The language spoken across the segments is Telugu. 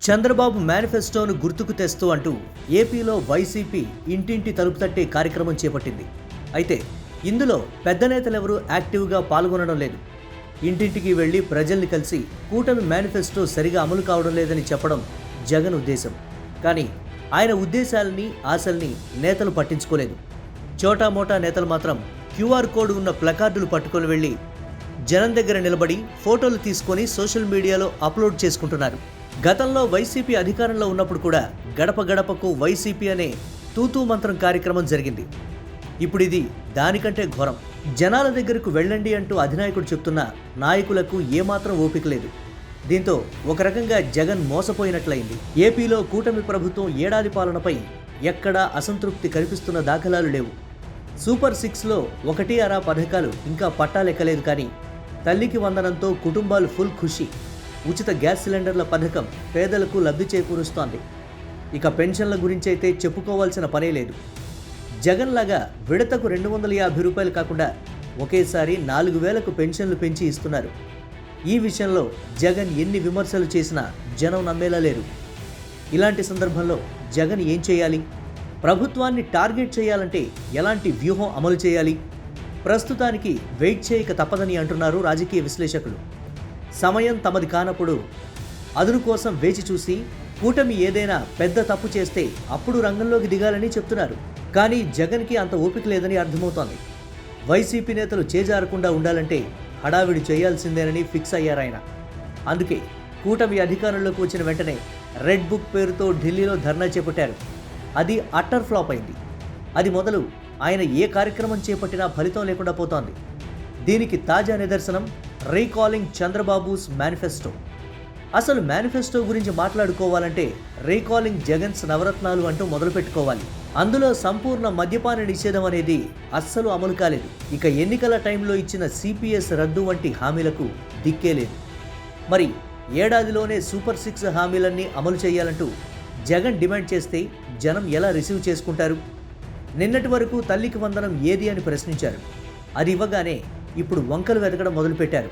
చంద్రబాబు మేనిఫెస్టోను గుర్తుకు తెస్తూ అంటూ ఏపీలో వైసీపీ ఇంటింటి తలుపు తట్టే కార్యక్రమం చేపట్టింది. అయితే ఇందులో పెద్ద నేతలెవరూ యాక్టివ్గా పాల్గొనడం లేదు. ఇంటింటికి వెళ్లి ప్రజల్ని కలిసి కూటమి మేనిఫెస్టో సరిగా అమలు కావడం లేదని చెప్పడం జగన్ ఉద్దేశం. కానీ ఆయన ఉద్దేశాలని, ఆశల్ని నేతలు పట్టించుకోలేదు. చోటామోటా నేతలు మాత్రం క్యూఆర్ కోడ్ ఉన్న ప్లకార్డులు పట్టుకొని వెళ్లి జనం దగ్గర నిలబడి ఫోటోలు తీసుకొని సోషల్ మీడియాలో అప్లోడ్ చేసుకుంటున్నారు. గతంలో వైసీపీ అధికారంలో ఉన్నప్పుడు కూడా గడప గడపకు వైసీపీ అనే తూతూ మంత్రం కార్యక్రమం జరిగింది. ఇప్పుడు ఇది దానికంటే ఘోరం. జనాల దగ్గరకు వెళ్ళండి అంటూ అధినాయకుడు చెప్తున్నా నాయకులకు ఏమాత్రం ఓపిక లేదు. దీంతో ఒక రకంగా జగన్ మోసపోయినట్లయింది. ఏపీలో కూటమి ప్రభుత్వం ఏడాది పాలనపై ఎక్కడా అసంతృప్తి కనిపిస్తున్న దాఖలాలు లేవు. సూపర్ 6లో 1-6 పథకాలు ఇంకా పట్టాలెక్కలేదు. కానీ తల్లికి వందనంతో కుటుంబాలు ఫుల్ ఖుషి. ఉచిత గ్యాస్ సిలిండర్ల పథకం పేదలకు లబ్ధి చేకూరుస్తోంది. ఇక పెన్షన్ల గురించి అయితే చెప్పుకోవాల్సిన పనే లేదు. జగన్ లాగా విడతకు 250 రూపాయలు కాకుండా ఒకేసారి 4,000కు పెన్షన్లు పెంచి ఇస్తున్నారు. ఈ విషయంలో జగన్ ఎన్ని విమర్శలు చేసినా జనం నమ్మేలా లేరు. ఇలాంటి సందర్భంలో జగన్ ఏం చేయాలి? ప్రభుత్వాన్ని టార్గెట్ చేయాలంటే ఎలాంటి వ్యూహం అమలు చేయాలి? ప్రస్తుతానికి వెయిట్ చేయక తప్పదని అంటున్నారు రాజకీయ విశ్లేషకులు. సమయం తమది కానప్పుడు అదును కోసం వేచి చూసి కూటమి ఏదైనా పెద్ద తప్పు చేస్తే అప్పుడు రంగంలోకి దిగాలని చెప్తున్నారు. కానీ జగన్కి అంత ఓపిక లేదని అర్థమవుతోంది. వైసీపీ నేతలు చేజారకుండా ఉండాలంటే హడావిడి చేయాల్సిందేనని ఫిక్స్ అయ్యారాయన. అందుకే కూటమి అధికారంలోకి వచ్చిన వెంటనే రెడ్ బుక్ పేరుతో ఢిల్లీలో ధర్నా చేపట్టారు. అది అట్టర్ ఫ్లాప్ అయింది. అది మొదలు ఆయన ఏ కార్యక్రమం చేపట్టినా ఫలితం లేకుండా పోతోంది. దీనికి తాజా నిదర్శనం రీకాలింగ్ చంద్రబాబుస్ మేనిఫెస్టో. అసలు మేనిఫెస్టో గురించి మాట్లాడుకోవాలంటే రీకాలింగ్ జగన్స్ నవరత్నాలు అంటూ మొదలుపెట్టుకోవాలి. అందులో సంపూర్ణ మద్యపాన నిషేధం అనేది అస్సలు అమలు కాలేదు. ఇక ఎన్నికల టైంలో ఇచ్చిన సిపిఎస్ రద్దు వంటి హామీలకు దిక్కే లేదు. మరి ఏడాదిలోనే సూపర్ 6 హామీలన్నీ అమలు చేయాలంటూ జగన్ డిమాండ్ చేస్తే జనం ఎలా రిసీవ్ చేసుకుంటారు? నిన్నటి వరకు తల్లికి వందనం ఏది అని ప్రశ్నించారు. అది ఇవ్వగానే ఇప్పుడు వంకలు వెతకడం మొదలుపెట్టారు.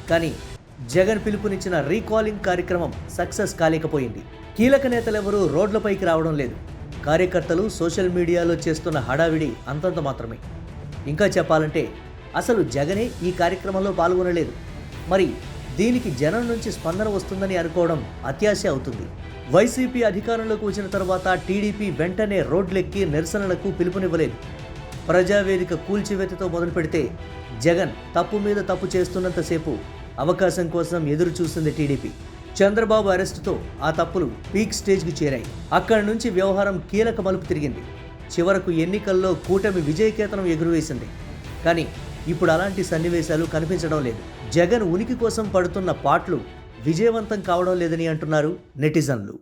కానీ జగన్ పిలుపునిచ్చిన రీకాలింగ్ కార్యక్రమం సక్సెస్ కాలేకపోయింది. కీలక నేతలెవరూ రోడ్లపైకి రావడం లేదు. కార్యకర్తలు సోషల్ మీడియాలో చేస్తున్న హడావిడి అంతంత మాత్రమే. ఇంకా చెప్పాలంటే అసలు జగనే ఈ కార్యక్రమంలో పాల్గొనలేదు. మరి దీనికి జనం నుంచి స్పందన వస్తుందని అనుకోవడం అత్యాశ అవుతుంది. వైసీపీ అధికారంలోకి వచ్చిన తర్వాత టీడీపీ వెంటనే రోడ్లెక్కి నిరసనలకు పిలుపునివ్వలేదు. ప్రజావేదిక కూల్చివేతతో మొదలు పెడితే జగన్ తప్పు మీద తప్పు చేస్తున్నంతసేపు అవకాశం కోసం ఎదురు చూసింది టీడీపీ. చంద్రబాబు అరెస్టుతో ఆ తప్పులు పీక్ స్టేజ్కి చేరాయి. అక్కడి నుంచి వ్యవహారం కీలక మలుపు తిరిగింది. చివరకు ఎన్నికల్లో కూటమి విజయకేతనం ఎగురవేసింది. కానీ ఇప్పుడు అలాంటి సన్నివేశాలు కనిపించడం లేదు. జగన్ ఉనికి కోసం పడుతున్న పాట్లు విజయవంతం కావడం లేదని అంటున్నారు నెటిజన్లు.